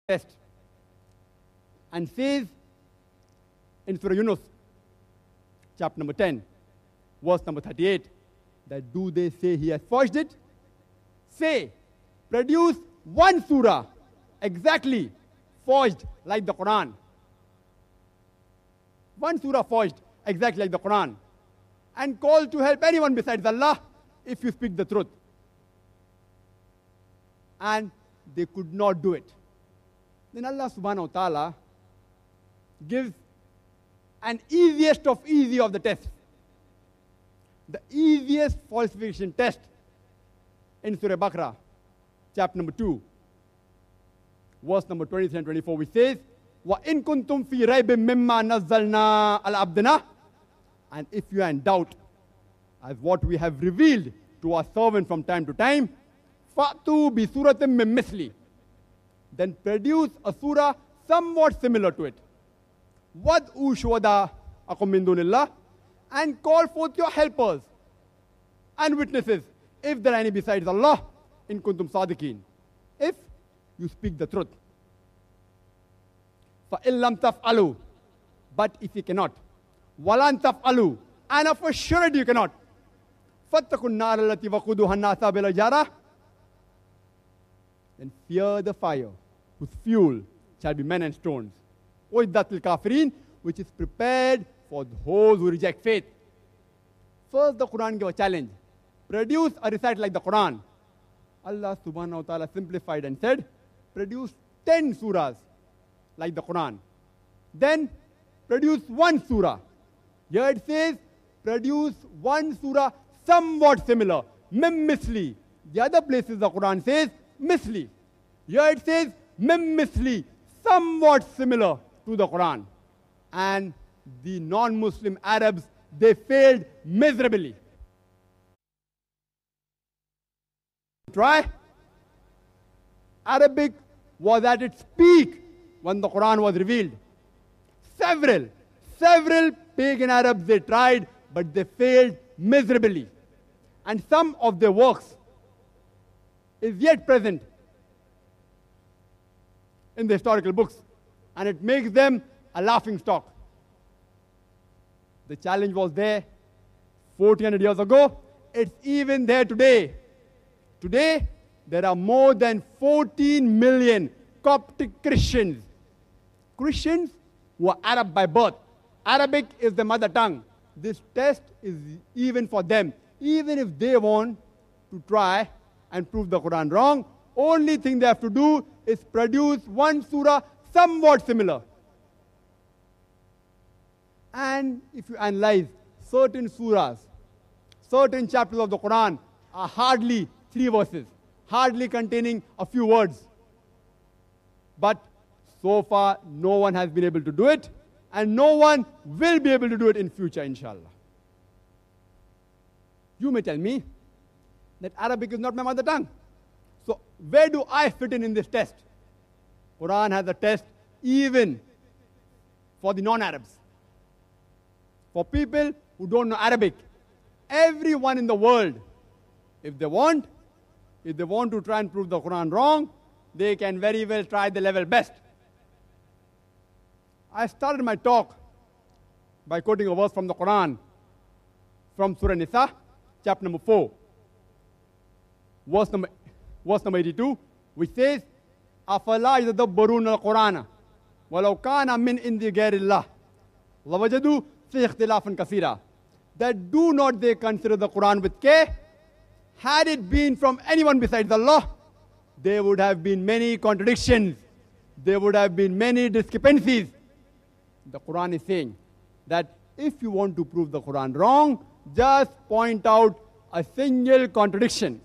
test and says in Surah Yunus, chapter number 10, verse number 38, that do they say he has forged it? Say, produce one surah exactly forged like the Quran. One surah forged exactly like the Quran. And call to help anyone besides Allah if you speak the truth. And they could not do it. Then Allah subhanahu wa ta'ala gives an easiest of easy of the tests. The easiest falsification test in Surah Baqarah, chapter number 2, verse number 23 and 24, which says, وَإِن كُنْتُمْ فِي رَيْبٍ مِمَّا نَزَّلْنَا عَلَى عَبْدِنَا. And if you are in doubt as what we have revealed to our servant from time to time, فَأْتُوا بِسُورَةٍ مِّن مِثْلِهِ. Then produce a surah somewhat similar to it. وَادْعُوا شُهَدَاءَكُم مِّن دُونِ اللَّهِ. And call forth your helpers and witnesses, if there are any besides Allah, in kuntum sadiqeen, if you speak the truth. فَإِن لَمْ تَفْعَلُوا. But if you cannot, وَلَن تَفْعَلُوا. And of a surety you cannot. فَاتَّقُوا النَّارَ الَّتِي وَقُودُهَا النَّاسُ وَالْحِجَارَةُ. Then fear the fire, whose fuel shall be men and stones. وَإِدَّةُ الْكَافِرِينَ. Which is prepared for those who reject faith. First, the Quran gave a challenge. Produce a recite like the Quran. Allah subhanahu wa ta'ala simplified and said, produce 10 surahs like the Quran. Then, produce one surah. Here it says, produce one surah somewhat similar. Mim misli. The other places the Quran says, misli. Here it says, mim misli. Somewhat similar to the Quran. And the non-Muslim Arabs, they failed miserably. Try. Arabic was at its peak when the Quran was revealed. Several pagan Arabs, they tried, but they failed miserably. And some of their works is yet present in the historical books. And it makes them a laughing stock. The challenge was there 1400 years ago. It's even there today. Today, there are more than 14 million Coptic Christians. Christians who are Arab by birth. Arabic is the mother tongue. This test is even for them. Even if they want to try and prove the Quran wrong, only thing they have to do is produce one surah somewhat similar. And if you analyze certain surahs, certain chapters of the Quran are hardly 3 verses, hardly containing a few words. But so far, no one has been able to do it, and no one will be able to do it in future, inshallah. You may tell me that Arabic is not my mother tongue. So where do I fit in this test? Quran has a test even for the non-Arabs. For people who don't know Arabic, everyone in the world, if they want to try and prove the Quran wrong, they can very well try the level best. I started my talk by quoting a verse from the Quran, from Surah Nisa, chapter number 4, verse number 82, which says, أَفَلَا يَتَدَبَّرُونَ الْقُرْآنَ وَلَوْ كَانَ مِنْ عِنْدِ غَيْرِ اللَّهِ لَوَجَدُوا فِيهِ اخْتِلَافًا كَثِيرًا. That do not they consider the Quran with care? Had it been from anyone besides Allah, there would have been many contradictions. There would have been many discrepancies. The Quran is saying that if you want to prove the Quran wrong, just point out a single contradiction.